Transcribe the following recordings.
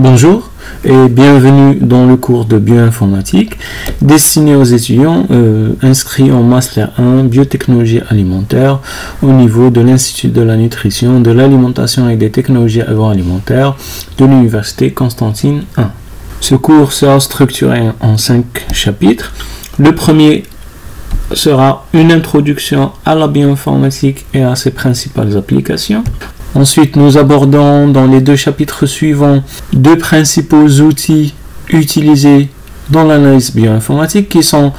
Bonjour et bienvenue dans le cours de bioinformatique destiné aux étudiants inscrits en Master 1 Biotechnologie alimentaire au niveau de l'Institut de la nutrition, de l'alimentation et des technologies agroalimentaires de l'Université Constantine 1. Ce cours sera structuré en 5 chapitres. Le premier sera une introduction à la bioinformatique et à ses principales applications. Ensuite, nous abordons dans les 2 chapitres suivants 2 principaux outils utilisés dans l'analyse bioinformatique qui sont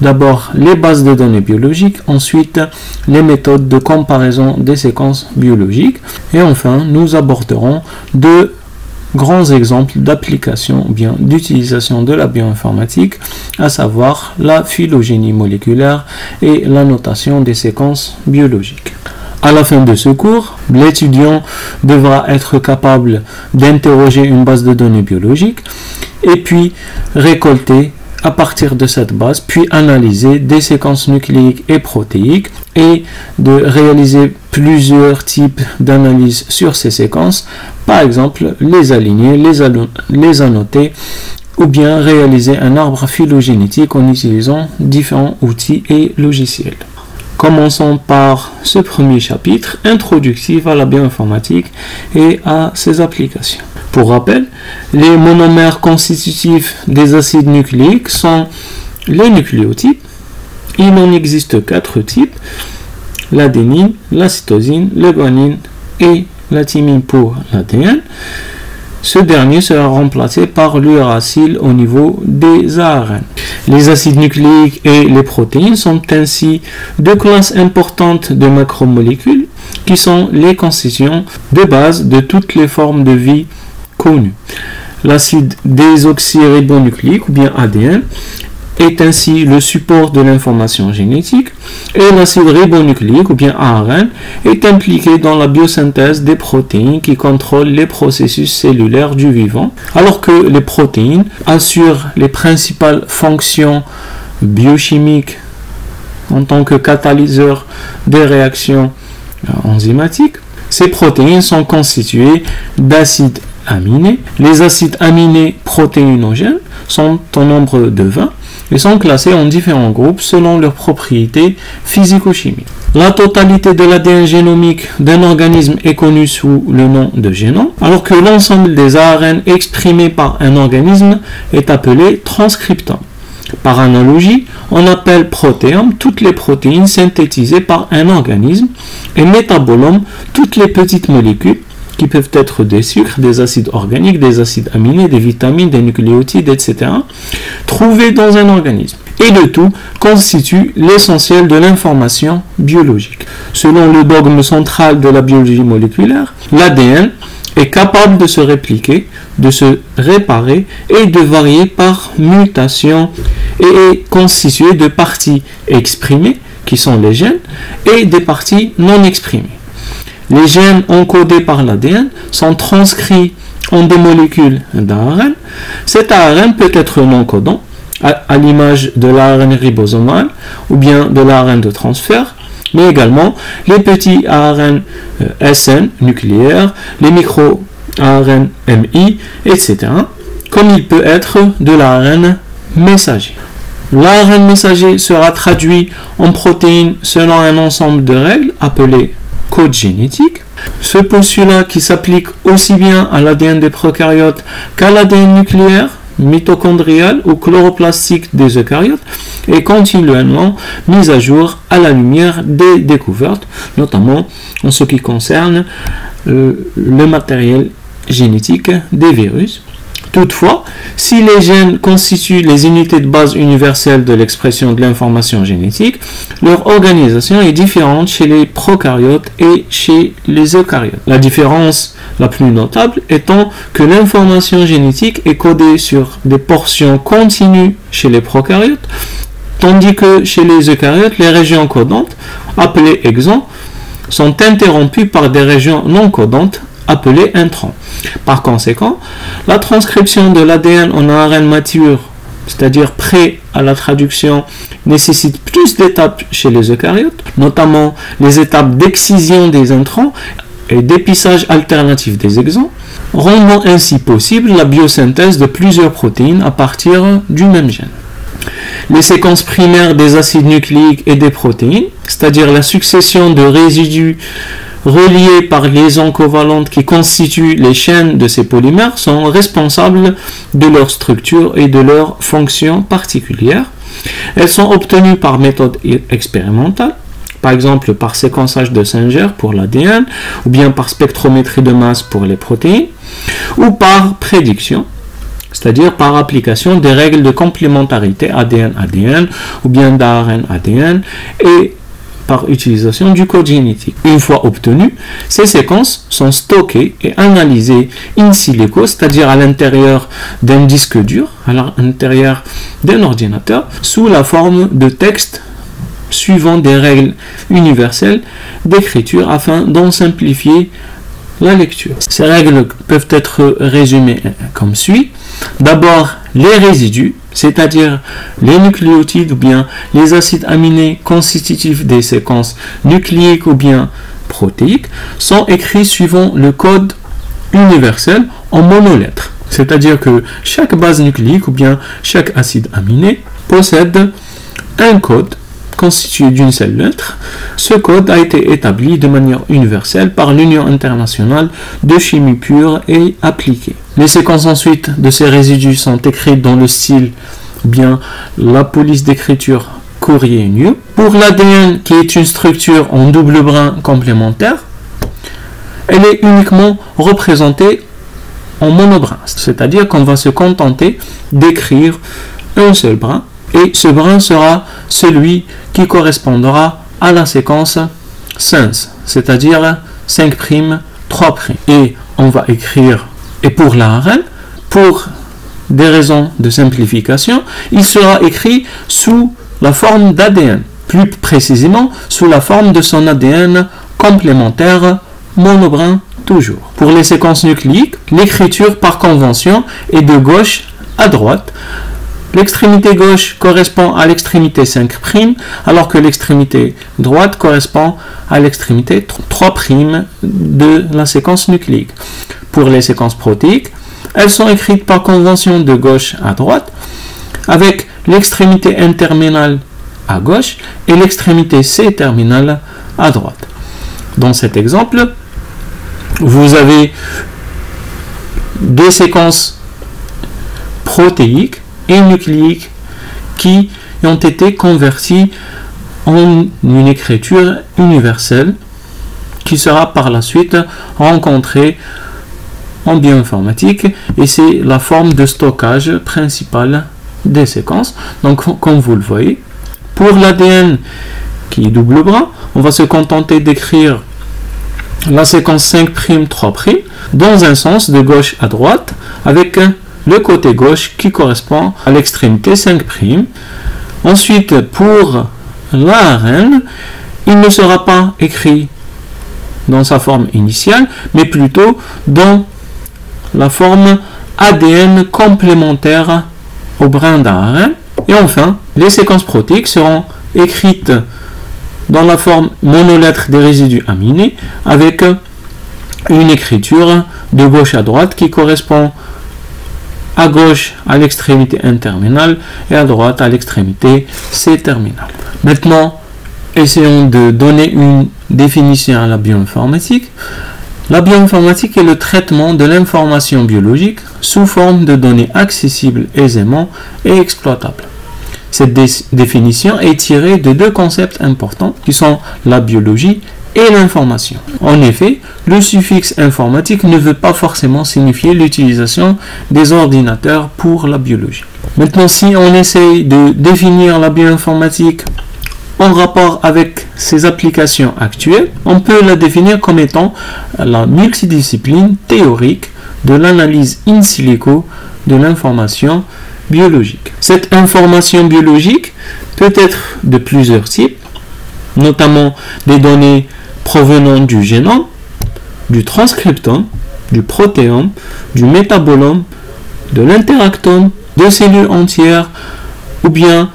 d'abord les bases de données biologiques, ensuite les méthodes de comparaison des séquences biologiques et enfin nous aborderons 2 grands exemples d'application ou bien d'utilisation de la bioinformatique, à savoir la phylogénie moléculaire et la notation des séquences biologiques. À la fin de ce cours, l'étudiant devra être capable d'interroger une base de données biologique et puis récolter à partir de cette base, puis analyser des séquences nucléiques et protéiques et de réaliser plusieurs types d'analyses sur ces séquences, par exemple les aligner, les annoter ou bien réaliser un arbre phylogénétique en utilisant différents outils et logiciels. Commençons par ce premier chapitre introductif à la bioinformatique et à ses applications. Pour rappel, les monomères constitutifs des acides nucléiques sont les nucléotides. Il en existe 4 types: l'adénine, la cytosine, la guanine et la thymine pour l'ADN. Ce dernier sera remplacé par l'uracile au niveau des ARN. Les acides nucléiques et les protéines sont ainsi 2 classes importantes de macromolécules qui sont les constituants de base de toutes les formes de vie connues. L'acide désoxyribonucléique ou bien ADN est ainsi le support de l'information génétique et l'acide ribonucléique ou bien ARN est impliqué dans la biosynthèse des protéines qui contrôlent les processus cellulaires du vivant, alors que les protéines assurent les principales fonctions biochimiques en tant que catalyseurs des réactions enzymatiques. Ces protéines sont constituées d'acides aminés. Les acides aminés protéinogènes sont au nombre de 20 et sont classés en différents groupes selon leurs propriétés physico-chimiques. La totalité de l'ADN génomique d'un organisme est connue sous le nom de génome, alors que l'ensemble des ARN exprimés par un organisme est appelé transcriptome. Par analogie, on appelle protéome toutes les protéines synthétisées par un organisme et métabolome toutes les petites molécules qui peuvent être des sucres, des acides organiques, des acides aminés, des vitamines, des nucléotides, etc., trouvés dans un organisme. Et le tout constitue l'essentiel de l'information biologique. Selon le dogme central de la biologie moléculaire, l'ADN est capable de se répliquer, de se réparer et de varier par mutation et est constitué de parties exprimées, qui sont les gènes, et des parties non exprimées. Les gènes encodés par l'ADN sont transcrits en des molécules d'ARN. Cet ARN peut être non codant, à l'image de l'ARN ribosomal ou bien de l'ARN de transfert, mais également les petits ARN SN nucléaires, les micro-ARN MI, etc., comme il peut être de l'ARN messager. L'ARN messager sera traduit en protéines selon un ensemble de règles appelées code génétique. Ce postulat qui s'applique aussi bien à l'ADN des prokaryotes qu'à l'ADN nucléaire, mitochondrial ou chloroplastique des eucaryotes est continuellement mis à jour à la lumière des découvertes, notamment en ce qui concerne le matériel génétique des virus. Toutefois, si les gènes constituent les unités de base universelles de l'expression de l'information génétique, leur organisation est différente chez les prokaryotes et chez les eucaryotes. La différence la plus notable étant que l'information génétique est codée sur des portions continues chez les prokaryotes, tandis que chez les eucaryotes, les régions codantes, appelées exons, sont interrompues par des régions non codantes, appelé introns. Par conséquent, la transcription de l'ADN en ARN mature, c'est-à-dire prêt à la traduction, nécessite plus d'étapes chez les eucaryotes, notamment les étapes d'excision des introns, et d'épissage alternatif des exons, rendant ainsi possible la biosynthèse de plusieurs protéines à partir du même gène. Les séquences primaires des acides nucléiques et des protéines, c'est-à-dire la succession de résidus reliés par liaisons covalentes qui constituent les chaînes de ces polymères, sont responsables de leur structure et de leurs fonctions particulières. Elles sont obtenues par méthode expérimentale, par exemple par séquençage de Sanger pour l'ADN, ou bien par spectrométrie de masse pour les protéines, ou par prédiction, c'est-à-dire par application des règles de complémentarité ADN-ADN, ou bien d'ARN-ADN, et par utilisation du code génétique. Une fois obtenues, ces séquences sont stockées et analysées in silico, c'est-à-dire à l'intérieur d'un disque dur, à l'intérieur d'un ordinateur, sous la forme de texte suivant des règles universelles d'écriture afin d'en simplifier la lecture. Ces règles peuvent être résumées comme suit. D'abord, les résidus, c'est-à-dire les nucléotides ou bien les acides aminés constitutifs des séquences nucléiques ou bien protéiques, sont écrits suivant le code universel en monolettres. C'est-à-dire que chaque base nucléique ou bien chaque acide aminé possède un code constitué d'une seule lettre. Ce code a été établi de manière universelle par l'Union internationale de chimie pure et appliquée. Les séquences ensuite de ces résidus sont écrites dans le style bien la police d'écriture Courier-New. Pour l'ADN, qui est une structure en double brin complémentaire, elle est uniquement représentée en monobrin, c'est-à-dire qu'on va se contenter d'écrire un seul brin, et ce brin sera celui qui correspondra à la séquence 5, c'est-à-dire 5', 3'. Et on va écrire, et pour l'ARN, pour des raisons de simplification, il sera écrit sous la forme d'ADN, plus précisément sous la forme de son ADN complémentaire monobrin toujours. Pour les séquences nucléiques, l'écriture par convention est de gauche à droite. L'extrémité gauche correspond à l'extrémité 5', alors que l'extrémité droite correspond à l'extrémité 3' de la séquence nucléique. Pour les séquences protéiques, elles sont écrites par convention de gauche à droite, avec l'extrémité N-terminale à gauche et l'extrémité C-terminale à droite. Dans cet exemple, vous avez deux séquences protéiques et nucléiques qui ont été converties en une écriture universelle qui sera par la suite rencontrée en bioinformatique, et c'est la forme de stockage principale des séquences. Donc comme vous le voyez, pour l'ADN qui est double brin, on va se contenter d'écrire la séquence 5', 3' dans un sens de gauche à droite, avec le côté gauche qui correspond à l'extrémité 5'. Ensuite, pour l'ARN, il ne sera pas écrit dans sa forme initiale, mais plutôt dans la forme ADN complémentaire au brin d'ARN. Et enfin, les séquences protéiques seront écrites dans la forme monolettre des résidus aminés, avec une écriture de gauche à droite qui correspond à gauche à l'extrémité N-terminale et à droite à l'extrémité C-terminale. Maintenant, essayons de donner une définition à la bioinformatique. La bioinformatique est le traitement de l'information biologique sous forme de données accessibles aisément et exploitables. Cette définition est tirée de deux concepts importants qui sont la biologie et l'information. En effet, le suffixe informatique ne veut pas forcément signifier l'utilisation des ordinateurs pour la biologie. Maintenant, si on essaye de définir la bioinformatique en rapport avec ses applications actuelles, on peut la définir comme étant la multidiscipline théorique de l'analyse in silico de l'information biologique. Cette information biologique peut être de plusieurs types, notamment des données provenant du génome, du transcriptome, du protéome, du métabolome, de l'interactome, de cellules entières, ou bien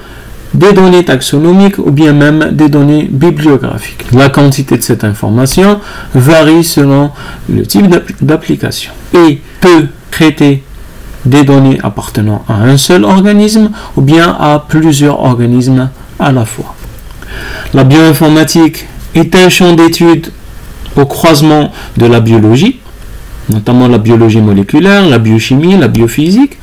des données taxonomiques ou bien même des données bibliographiques. La quantité de cette information varie selon le type d'application et peut traiter des données appartenant à un seul organisme ou bien à plusieurs organismes à la fois. La bioinformatique est un champ d'étude au croisement de la biologie, notamment la biologie moléculaire, la biochimie, la biophysique,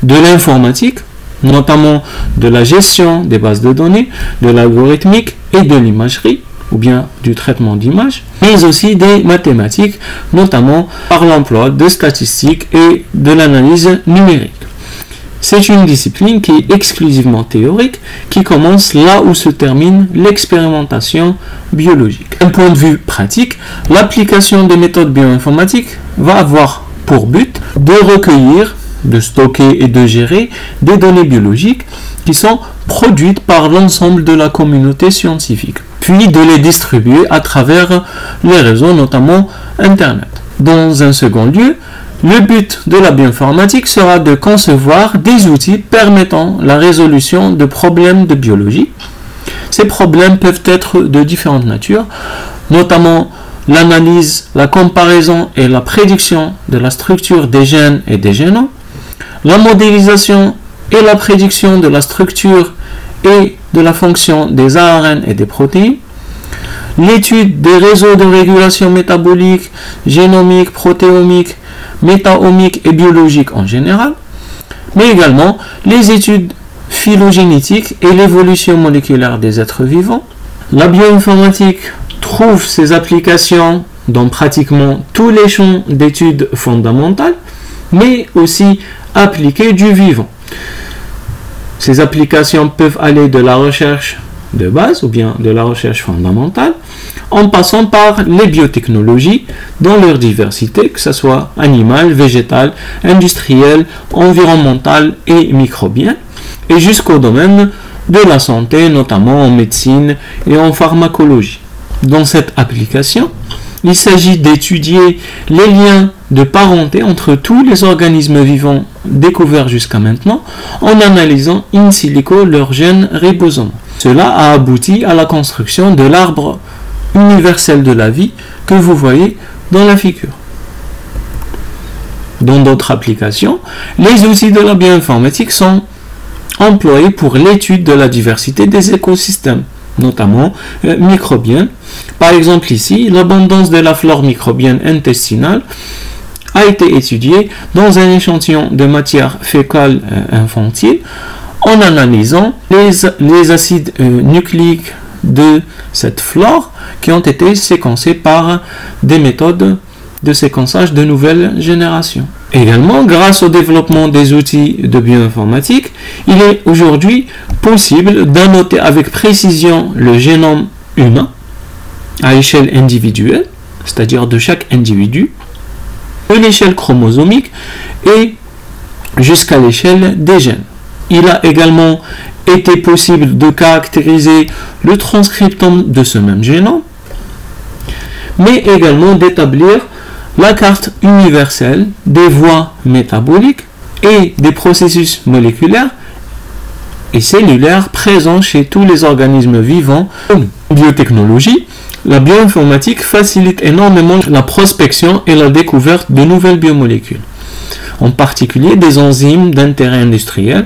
de l'informatique, notamment de la gestion des bases de données, de l'algorithmique et de l'imagerie, ou bien du traitement d'images, mais aussi des mathématiques, notamment par l'emploi de statistiques et de l'analyse numérique. C'est une discipline qui est exclusivement théorique, qui commence là où se termine l'expérimentation biologique. D'un point de vue pratique, l'application des méthodes bioinformatiques va avoir pour but de recueillir, de stocker et de gérer des données biologiques qui sont produites par l'ensemble de la communauté scientifique, puis de les distribuer à travers les réseaux, notamment Internet. Dans un second lieu, le but de la bioinformatique sera de concevoir des outils permettant la résolution de problèmes de biologie. Ces problèmes peuvent être de différentes natures, notamment l'analyse, la comparaison et la prédiction de la structure des gènes et des génomes, la modélisation et la prédiction de la structure et de la fonction des ARN et des protéines, l'étude des réseaux de régulation métabolique, génomique, protéomique, métaomique et biologique en général, mais également les études phylogénétiques et l'évolution moléculaire des êtres vivants. La bioinformatique trouve ses applications dans pratiquement tous les champs d'études fondamentales, mais aussi appliquées du vivant. Ces applications peuvent aller de la recherche de base ou bien de la recherche fondamentale, en passant par les biotechnologies dans leur diversité, que ce soit animale, végétale, industrielle, environnementale et microbienne, et jusqu'au domaine de la santé, notamment en médecine et en pharmacologie. Dans cette application, il s'agit d'étudier les liens de parenté entre tous les organismes vivants découverts jusqu'à maintenant en analysant in silico leurs gènes ribosomes. Cela a abouti à la construction de l'arbre universel de la vie que vous voyez dans la figure. Dans d'autres applications, les outils de la bioinformatique sont employés pour l'étude de la diversité des écosystèmes, notamment microbiens. Par exemple ici, l'abondance de la flore microbienne intestinale a été étudiée dans un échantillon de matière fécale infantile en analysant les acides nucléiques de cette flore qui ont été séquencés par des méthodes de séquençage de nouvelle génération. Également, grâce au développement des outils de bioinformatique, il est aujourd'hui possible d'annoter avec précision le génome humain à échelle individuelle, c'est-à-dire de chaque individu, de l'échelle chromosomique et jusqu'à l'échelle des gènes. Il a également été possible de caractériser le transcriptome de ce même génome, mais également d'établir la carte universelle des voies métaboliques et des processus moléculaires et cellulaires présents chez tous les organismes vivants. En biotechnologie, la bioinformatique facilite énormément la prospection et la découverte de nouvelles biomolécules, en particulier des enzymes d'intérêt industriel,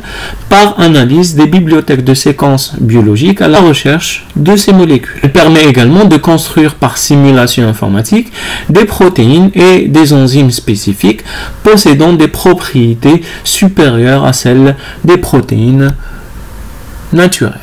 par analyse des bibliothèques de séquences biologiques à la recherche de ces molécules. Elle permet également de construire par simulation informatique des protéines et des enzymes spécifiques possédant des propriétés supérieures à celles des protéines naturelles.